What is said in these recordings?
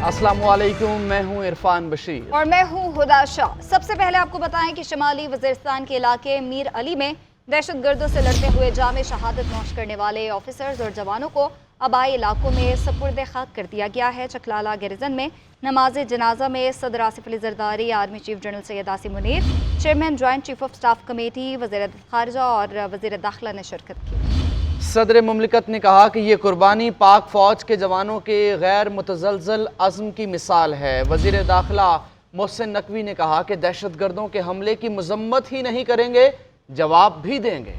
अस्सलाम वालेकुम, मैं हूं इरफान बशीर और मैं हूं हुदा शाह। सबसे पहले आपको बताएं कि शुमाली वज़ीरिस्तान के इलाके मीर अली में दहशतगर्दों से लड़ते हुए जाम शहादत नोश करने वाले ऑफिसर्स और जवानों को आबाई इलाकों में सपुर्द खाक कर दिया गया है। चकलाला गैरिजन में नमाज जनाजा में सदर Asif Ali Zardari, army chief general Syed Asim Munir, chairman joint chief of staff committee, वज़ीर खारजा और वज़ीर दाखिला ने शिरकत की। सदर मुमलिकत ने कहा कि ये कुर्बानी पाक फ़ौज के जवानों के गैर मुतज़लज़ल अज़्म की मिसाल है। वज़ीर दाखिला मोहसिन नकवी ने कहा कि दहशतगर्दों के हमले की मज़म्मत ही नहीं करेंगे, जवाब भी देंगे।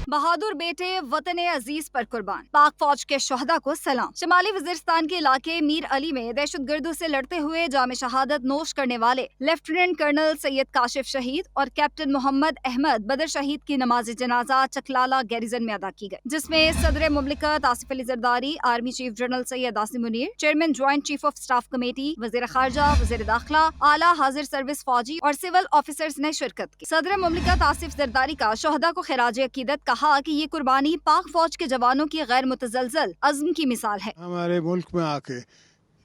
बहादुर बेटे वतन अजीज पर कुर्बान, पाक फौज के शोहदा को सलाम। शुमाली वज़ीरिस्तान के इलाके मीर अली में दहशतगर्दों से लड़ते हुए जाम शहादत नोश करने वाले लेफ्टिनेंट कर्नल सैयद काशिफ शहीद और कैप्टन मोहम्मद अहमद बदर शहीद की नमाज जनाजा चकलाला गैरिजन में अदा की गई, जिसमें सदर मुमलिकत Asif Ali Zardari, army chief general Syed Asim Munir, chairman joint chief of staff committee, वज़ीर खारजा, वज़ीर दाखिला, आला हाजिर सर्विस फौजी और सिविल ऑफिसर्स ने शिरकत की। सदर मुमलिकत आसिफ जरदारी का शोहदा को खिराज अकीदत कहा कि ये कुर्बानी पाक फौज के जवानों की गैर मुतज़लज़ल अज़्म की मिसाल है। हमारे मुल्क में आके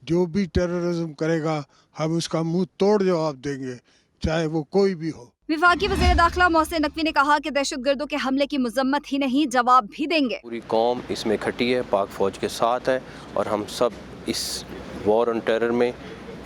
जो भी टेररिज्म करेगा हम उसका मुंह तोड़ जवाब देंगे, चाहे वो कोई भी हो। विफाकी वज़ीर दाखिला मोहसिन नकवी ने कहा कि दहशतगर्दों के हमले की मजम्मत ही नहीं, जवाब भी देंगे। पूरी कौम इसमें इकट्ठी है, पाक फौज के साथ है और हम सब इस वॉर ऑन टेरर में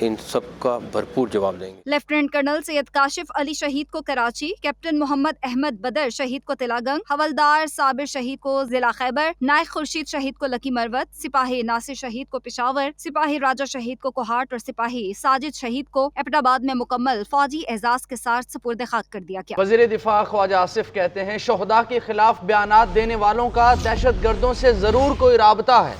इन सब का भरपूर जवाब देंगे। लेफ्टिनेंट कर्नल सैयद काशिफ अली शहीद को कराची, कैप्टन मोहम्मद अहमद बदर शहीद को तिलागंग, हवलदार साबिर शहीद को जिला खैबर, नायक खुर्शीद शहीद को लकी मरवत, सिपाही नासिर शहीद को पेशावर, सिपाही राजा शहीद को कोहाट और सिपाही साजिद शहीद को एबटाबाद में मुकम्मल फौजी एजाज के साथ सुपुर्द खाक कर दिया गया। वज़ीर दिफा ख्वाजा आसिफ कहते हैं, शोहदा के खिलाफ बयानात देने वालों का दहशतगर्दों से ज़रूर कोई राबता है।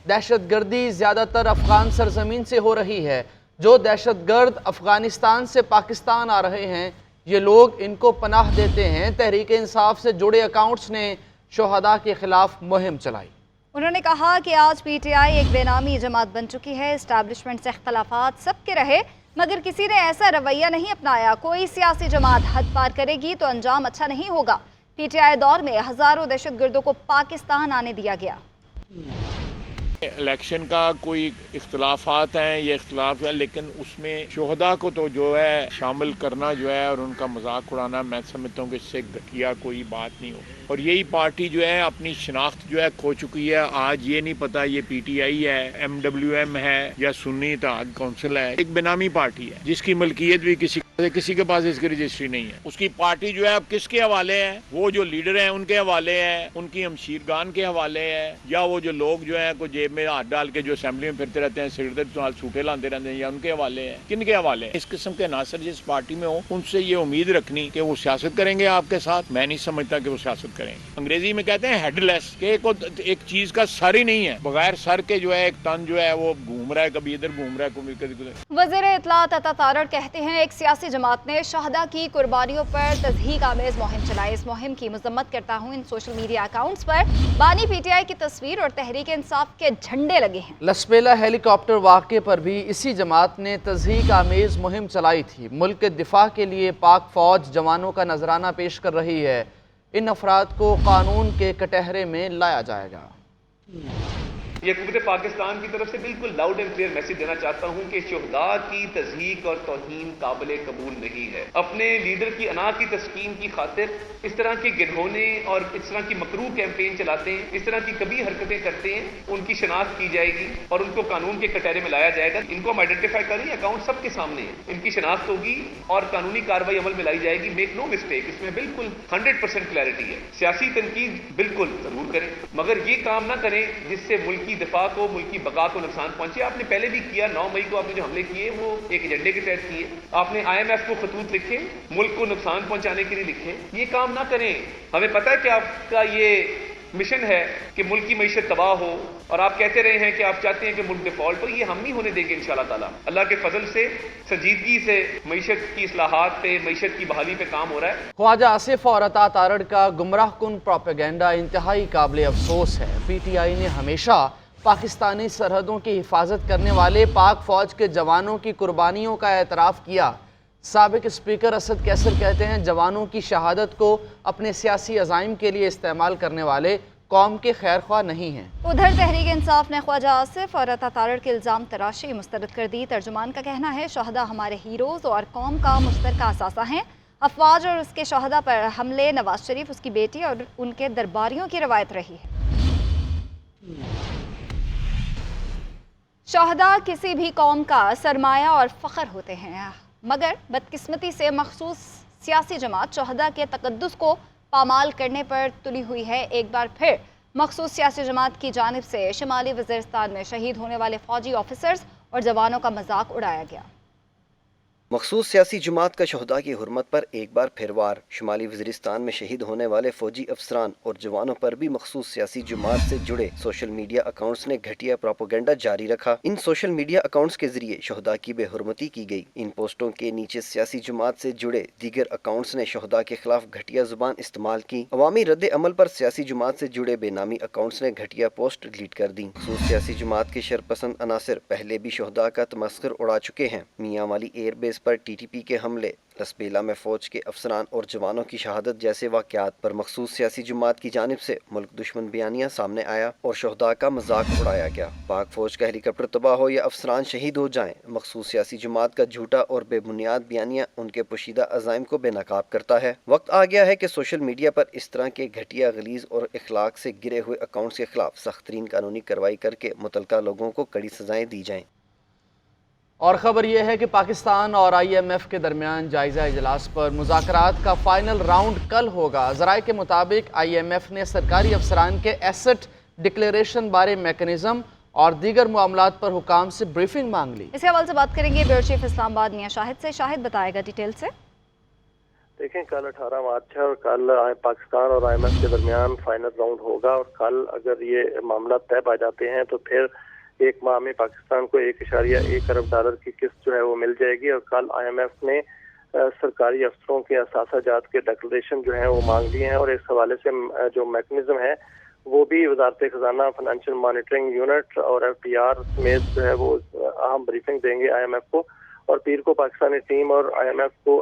दहशतगर्दी ज़्यादातर अफगान सरजमीन से हो रही है। जो दहशतगर्द अफगानिस्तान से पाकिस्तान आ रहे हैं, ये लोग इनको पनाह देते हैं। तहरीक इंसाफ से जुड़े अकाउंट्स ने शोहदा के खिलाफ मुहिम चलाई। उन्होंने कहा कि आज PTI एक बेनामी जमात बन चुकी है। इस्टेब्लिशमेंट से इख्तलाफात सबके रहे, मगर किसी ने ऐसा रवैया नहीं अपनाया। कोई सियासी जमात हद पार करेगी तो अंजाम अच्छा नहीं होगा। PTI दौर में हजारों दहशतगर्दों को पाकिस्तान आने दिया गया। इलेक्शन का कोई इख्तलाफात हैं, ये इख्तलाफ है, लेकिन उसमें शोहदा को तो जो है शामिल करना जो है और उनका मजाक उड़ाना, मैं समझता हूँ कि इससे घटिया कोई बात नहीं हो। और यही पार्टी जो है अपनी शनाख्त जो है खो चुकी है। आज ये नहीं पता ये PTI है, MWM है या सुन्नी इत्तेहाद कौंसिल है। एक बेनामी पार्टी है जिसकी मलकियत भी किसी के पास इसकी रजिस्ट्री नहीं है। उसकी पार्टी जो है अब किसके हवाले है? वो जो लीडर हैं उनके हवाले है, उनकी हमशीरगान के हवाले है, या वो जो लोग जो है को जेब में हाथ डाल के जो असेंबली में फिरते रहते हैं, सिर सूटे लाते रहते हैं, या उनके हवाले हैं? किनके हवाले हैं? इस किस्म के नासर जिस पार्टी में हो, उनसे ये उम्मीद रखनी कि वो सियासत करेंगे आपके साथ, मैं नहीं समझता कि वो सियासत करेंगे। अंग्रेजी में कहते हैं हेडलेस, कि एक चीज का सर ही नहीं है। बगैर सर के जो है एक तन जो है वो घूम रहा है, कभी इधर घूम रहा है, कभी कभी। वज़ीर इत्तलात अता तारड़ कहते हैं, एक सियासी जमात ने शहदा की कुर्बानियों पर तज़हीक आमेज मुहिम चलाई। इस मुहिम की मजम्मत करता हूँ। इन सोशल मीडिया अकाउंट्स पर बानी PTI की तस्वीर और तहरीक इंसाफ के झंडे लगे हैं। लसबेला हेलीकॉप्टर वाक़े पर भी इसी जमात ने तज़हीक आमेज मुहिम चलाई थी। मुल्क के दिफा के लिए पाक फौज जवानों का नजराना पेश कर रही है। इन अफराद को कानून के कटहरे में लाया जाएगा। ये हुकूमत पाकिस्तान की तरफ से बिल्कुल लाउड एंड क्लियर मैसेज देना चाहता हूँ कि शोहदा की तज़हीक और तौहीन काबिल कबूल नहीं है। अपने लीडर की अना की तस्कीन की खातिर इस तरह के गिरहोने और इस तरह की मकरू कैंपेन चलाते हैं, इस तरह की कभी हरकतें करते हैं, उनकी शनाख्त की जाएगी और उनको कानून के कटहरे में लाया जाएगा। इनको हम आइडेंटिफाई करें, अकाउंट सबके सामने है, इनकी शनाख्त होगी और कानूनी कार्रवाई अमल में लाई जाएगी। मेक नो मिस्टेक, इसमें बिल्कुल 100% क्लैरिटी है। सियासी तनकीद बिल्कुल जरूर करें, मगर ये काम ना करें जिससे मुल्क की दिफा को, मुल्क की बका को नुकसान पहुंचे। आपने पहले भी किया, 9 मई को आपने जो हमले किए वो एक एजेंडे के तहत किए। आपने IMF को खतूत लिखे, मुल्क को नुकसान पहुंचाने के लिए लिखे। ये काम ना करें। हमें पता है कि आपका ये मिशन है कि मुल्क की मईशत तबाह हो, और आप कहते रहे हैं कि आप चाहते हैं कि मुल्क डिफॉल्ट हो। ये हम नहीं होने देंगे इंशाअल्लाह ताला। अल्लाह के फजल से संजीदगी से मईशत की इस्लाहात पे, मईशत की बहाली पे काम हो रहा है। ख्वाजा आसिफ और अता तारड़ का गुमराह कुन प्रोपेगेंडा इंतहाई काबिल अफसोस है। PTI ने हमेशा पाकिस्तानी सरहदों की हिफाजत करने वाले पाक फौज के जवानों की कुर्बानियों का एतराफ़ किया। साबिक स्पीकर असद कैसर कहते हैं, जवानों की शहादत को अपने सियासी अज़ाइम के लिए इस्तेमाल करने वाले قوم کے خیر خواہ نہیں ہیں۔ ادھر تحریک انصاف نے خواجہ آصف اور عطا طارق کے الزام تراشی مسترد کر دی۔ ترجمان کا کہنا ہے شہداء ہمارے ہیروز اور قوم کا مشترکہ اثاثہ ہیں۔ افواج اور اس کے شہداء پر حملے نواز شریف، اس کی بیٹی اور ان کے درباریوں کی روایت رہی ہے۔ شہداء کسی بھی قوم کا سرمایہ اور فخر ہوتے ہیں، مگر بدقسمتی سے مخصوص سیاسی جماعت شہداء کے تقدس کو پامال کرنے پر تلی ہوئی ہے۔ ایک بار پھر مخصوص سیاسی جماعت کی جانب سے شمالی وزیرستان میں شہید ہونے والے فوجی آفیسرز اور جوانوں کا مذاق اڑایا گیا۔ مخصوص سیاسی جماعت کا شہداء کی حرمت پر ایک بار پھر وار۔ شمالی وزیرستان میں شہید ہونے والے فوجی افسران اور جوانوں پر بھی مخصوص سیاسی جماعت سے جڑے سوشل میڈیا اکاؤنٹس نے گھٹیا پروپیگنڈا جاری رکھا۔ ان سوشل میڈیا اکاؤنٹس کے ذریعے شہداء کی بے حرمتی کی گئی۔ ان پوسٹوں کے نیچے سیاسی جماعت سے جڑے دیگر اکاؤنٹس نے شہداء کے خلاف گھٹیا زبان استعمال کی۔ عوامی رد عمل پر سیاسی جماعت سے جڑے بے نامی اکاؤنٹس نے گھٹیا پوسٹ ڈیلیٹ کر دی۔ مخصوص سیاسی جماعت کے شرپسند عناصر پہلے بھی شہداء کا تمسخر اڑا چکے ہیں۔ میاں والی ایئر بیس پر ٹی ٹی پی کے حملے، لسبیلا میں فوج کے افسران اور جوانوں کی شہادت جیسے واقعات پر مخصوص سیاسی جماعت کی جانب سے ملک دشمن بیانیہ سامنے آیا اور شہداء کا مذاق اڑایا گیا۔ پاک فوج کا ہیلی کاپٹر تباہ ہو یا افسران شہید ہو جائیں، مخصوص سیاسی جماعت کا جھوٹا اور بے بنیاد بیانیہ ان کے پوشیدہ عزائم کو بے نقاب کرتا ہے۔ وقت آ گیا ہے کہ سوشل میڈیا پر اس طرح کے گھٹیا، غلیظ اور اخلاق سے گرے ہوئے اکاؤنٹس کے خلاف سخت ترین قانونی کارروائی کر کے متعلقہ لوگوں کو کڑی سزائیں دی جائیں۔ اور خبر یہ ہے کہ پاکستان اور آئی ایم ایف کے درمیان جائزہ اجلاس پر مذاکرات کا فائنل راؤنڈ کل ہوگا۔ ذرائع کے مطابق آئی ایم ایف نے سرکاری افسران کے ایسٹ ڈکلیریشن بارے میکنزم اور دیگر معاملات پر حکام سے بریفنگ مانگ لی۔ اس حوالے سے بات کریں گے بیورو چیف اسلام آباد میاں شاہد سے۔ شاہد بتائے گا ڈیٹیل سے۔ دیکھیں، کل 18 مارچ ہے اور کل پاکستان اور آئی ایم ایف کے درمیان فائنل راؤنڈ ہوگا، اور کل اگر یہ معاملات طے پا جاتے ہیں تو پھر ایک ماہ میں پاکستان کو 1.1 ارب ڈالر کی قسط جو ہے وہ مل جائے گی۔ اور کل آئی ایم ایف نے سرکاری افسروں کے اثاثہ جات کے ڈکلریشن جو ہیں وہ مانگ لیے ہیں، اور اس حوالے سے جو میکنزم ہے وہ بھی وزارت خزانہ، فائنینشیل مانیٹرنگ یونٹ اور ایف ٹی آر سمیت جو ہے وہ اہم بریفنگ دیں گے آئی ایم ایف کو۔ اور پیر کو پاکستانی ٹیم اور آئی ایم ایف کو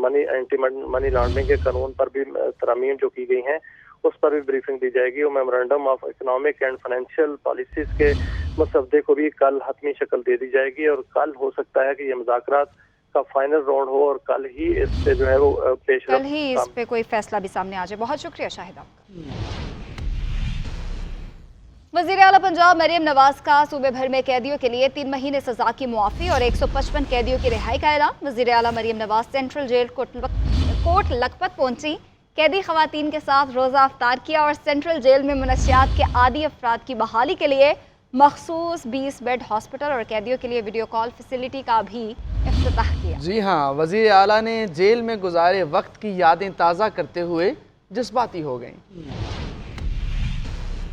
منی لانڈرنگ کے قانون پر بھی ترامیم جو کی گئی ہیں اس پر بھی بریفنگ دی جائے گی، اور memorandum of economic and financial policies کے مسودے کو بھی کل حتمی شکل دے دی جائے گی۔ اور کل ہو سکتا ہے کہ یہ مذاکرات کا فائنل راؤنڈ ہو اور کل ہی اس سے جو ہے وہ پیش رفت، کل ہی اس پہ کوئی فیصلہ بھی سامنے آ جائے۔ بہت شکریہ شاہد آپ کا۔ وزیر اعلیٰ پنجاب مریم نواز کا صوبے بھر میں قیدیوں کے لیے 3 مہینے سزا کی معافی اور 155 قیدیوں کی رہائی کا اعلان۔ وزیر اعلیٰ مریم نواز سینٹرل جیل کوٹ لکھپت پہنچی، قیدی خواتین کے ساتھ روزہ افطار کیا اور سینٹرل جیل میں منشیات کے عادی افراد کی بحالی کے لیے مخصوص 20 بیڈ ہاسپٹل اور قیدیوں کے لیے ویڈیو کال فیسلٹی کا بھی افتتاح کیا۔ جی ہاں، وزیر اعلیٰ نے جیل میں گزارے وقت کی یادیں تازہ کرتے ہوئے جذباتی ہو گئیں۔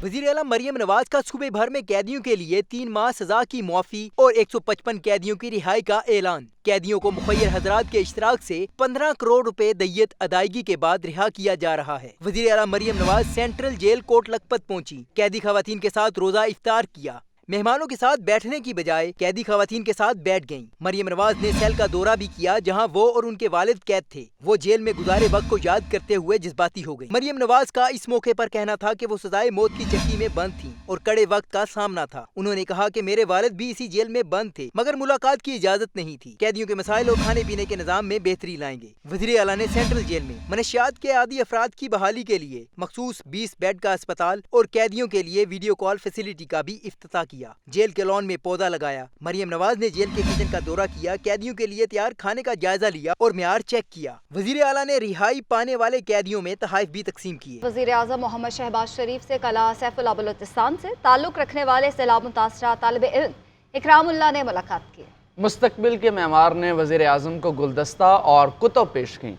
وزیر اعلیٰ مریم نواز کا صوبے بھر میں قیدیوں کے لیے 3 ماہ سزا کی معافی اور 155 قیدیوں کی رہائی کا اعلان۔ قیدیوں کو مخیر حضرات کے اشتراک سے 15 کروڑ روپے دیت ادائیگی کے بعد رہا کیا جا رہا ہے۔ وزیر اعلیٰ مریم نواز سینٹرل جیل کوٹ لکھپت پہنچی، قیدی خواتین کے ساتھ روزہ افطار کیا۔ مہمانوں کے ساتھ بیٹھنے کی بجائے قیدی خواتین کے ساتھ بیٹھ گئیں۔ مریم نواز نے سیل کا دورہ بھی کیا جہاں وہ اور ان کے والد قید تھے۔ وہ جیل میں گزارے وقت کو یاد کرتے ہوئے جذباتی ہو گئی۔ مریم نواز کا اس موقع پر کہنا تھا کہ وہ سزائے موت کی چکی میں بند تھیں اور کڑے وقت کا سامنا تھا۔ انہوں نے کہا کہ میرے والد بھی اسی جیل میں بند تھے مگر ملاقات کی اجازت نہیں تھی۔ قیدیوں کے مسائل اور کھانے پینے کے نظام میں بہتری لائیں گے۔ وزیر اعلیٰ نے سینٹرل جیل میں منشیات کے عادی افراد کی بحالی کے لیے مخصوص 20 بیڈ کا اسپتال اور قیدیوں کے لیے ویڈیو کال فیسلٹی کا بھی افتتاح کیا۔ جیل کے لان میں پودا لگایا۔ مریم نواز نے جیل کے کچن کا دورہ کیا، قیدیوں کے لیے تیار کھانے کا جائزہ لیا اور معیار چیک کیا۔ وزیر اعلیٰ نے رہائی پانے والے قیدیوں میں تحائف بھی تقسیم کیے۔ وزیر اعظم محمد شہباز شریف سے کلا سیف اللہ بلوچستان سے تعلق رکھنے والے سیلاب متاثرہ طالب علم اکرام اللہ نے ملاقات کی۔ مستقبل کے معمار نے وزیر اعظم کو گلدستہ اور کتب پیش کیں۔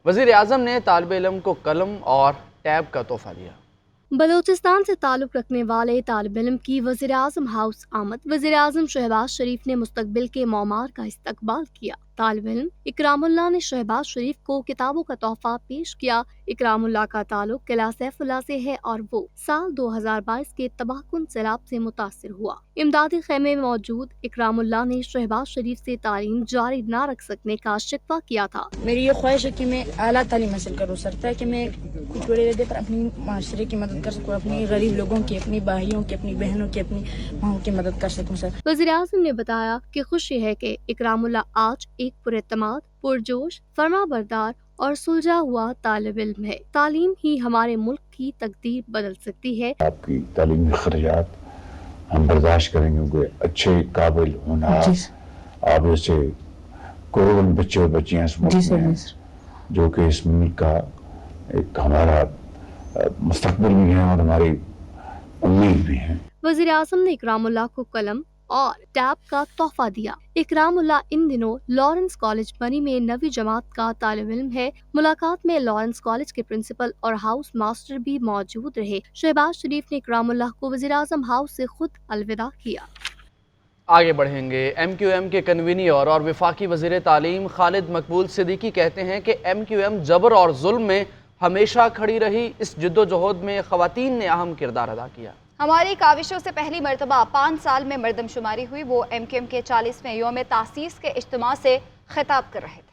وزیر اعظم نے طالب علم کو قلم اور ٹیب کا تحفہ دیا۔ بلوچستان سے تعلق رکھنے والے طالب علم کی وزیر اعظم ہاؤس آمد۔ وزیر اعظم شہباز شریف نے مستقبل کے معمار کا استقبال کیا۔ तालिब इल्म इकरामुल्लाह ने शहबाज शरीफ को किताबों का तोहफा पेश किया। इकरामुल्लाह का ताल्लुक किला सैफुल्लाह से है और वो साल 2022 के तबाहकुन सैलाब से मुतासिर हुआ। इमदादी खेमे में मौजूद इकरामुल्लाह ने शहबाज शरीफ से तालीम जारी न रख सकने का शिकवा किया था। मेरी ये ख्वाहिश है कि मैं आला तालीम हासिल करूँ सर, ताकि मैं कुछ बड़े रहते पर अपनी माशरे की मदद कर सकूँ, अपनी गरीब लोगों की, अपनी भाइयों की, अपनी बहनों की, अपनी माओं की मदद कर सकूँ सर। वज़ीर आज़म ने बताया कि खुशी है कि इकरामुल्लाह आज एक पुरएतमाद, पुरजोश, फरमाबरदार और सुलझा हुआ तालिब इल्म है। तालीम ही हमारे मुल्क की तकदीर बदल सकती है। आपकी तालीमी खर्चात हम बर्दाश्त करेंगे, क्योंकि अच्छे काबिल होना आप जैसे करोड़ों बच्चे और बच्चियां इस मुल्क में हैं, जो कि इस मुल्क का एक हमारा मुस्तकबिल भी है और हमारी उम्मीद भी है। वज़ीर आज़म ने इकरामुल्लाह को कलम और टैब का तोहफा दिया। इकरामुल्लाह इन दिनों लॉरेंस कॉलेज बनी में 9वीं जमात का तालिब इल्म है। मुलाकात में लॉरेंस कॉलेज के प्रिंसिपल और हाउस मास्टर भी मौजूद रहे। शहबाज शरीफ ने इकरामुल्लाह को वज़ीर आज़म हाउस से खुद अलविदा किया। आगे बढ़ेंगे। MQM के कन्वीनियर और वफाकी वज़ीर तालीम खालिद मकबूल सिद्दीकी कहते हैं कि MQM जबर और जुल्म में हमेशा खड़ी रही। इस जद्दोजहद में ख़वातीन ने अहम किरदार अदा किया। हमारी काविशों से पहली मरतबा 5 साल में मरदमशुमारी हुई। वो MQM के 40वें यौम तासीस के इज्तिमा से खिताब कर रहे थे।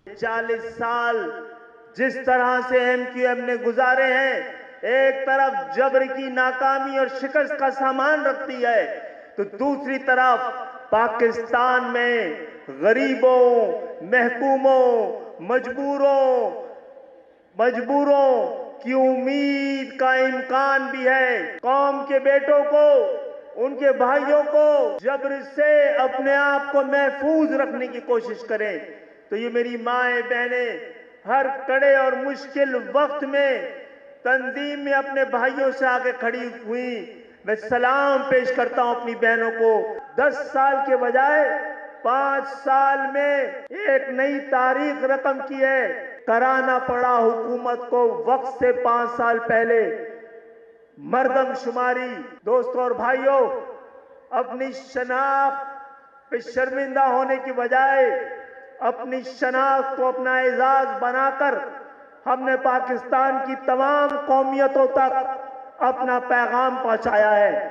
40 साल जिस तरह से MQM ने गुजारे हैं, एक तरफ जबर की नाकामी और शिकस्त का सामान रखती है, तो दूसरी तरफ पाकिस्तान में गरीबों, महकूमों, मजबूरों की उम्मीद का इम्कान भी है। कौम के बेटों को, उनके भाइयों को जबर से अपने आप को महफूज रखने की कोशिश करें। तो ये मेरी माएं बहनें हर कड़े और मुश्किल वक्त में तंजीम में अपने भाइयों से आगे खड़ी हुई। मैं सलाम पेश करता हूं अपनी बहनों को। 10 साल के बजाय 5 साल में एक नई तारीख रकम की है। कराना पड़ा हुकूमत को वक्त से 5 साल पहले मर्दमशुमारी। दोस्तों और भाइयों, अपनी शनाख्त पे शर्मिंदा होने की बजाय अपनी शनाख्त को अपना एजाज बनाकर हमने पाकिस्तान की तमाम कौमियतों तक अपना पैगाम पहुंचाया है।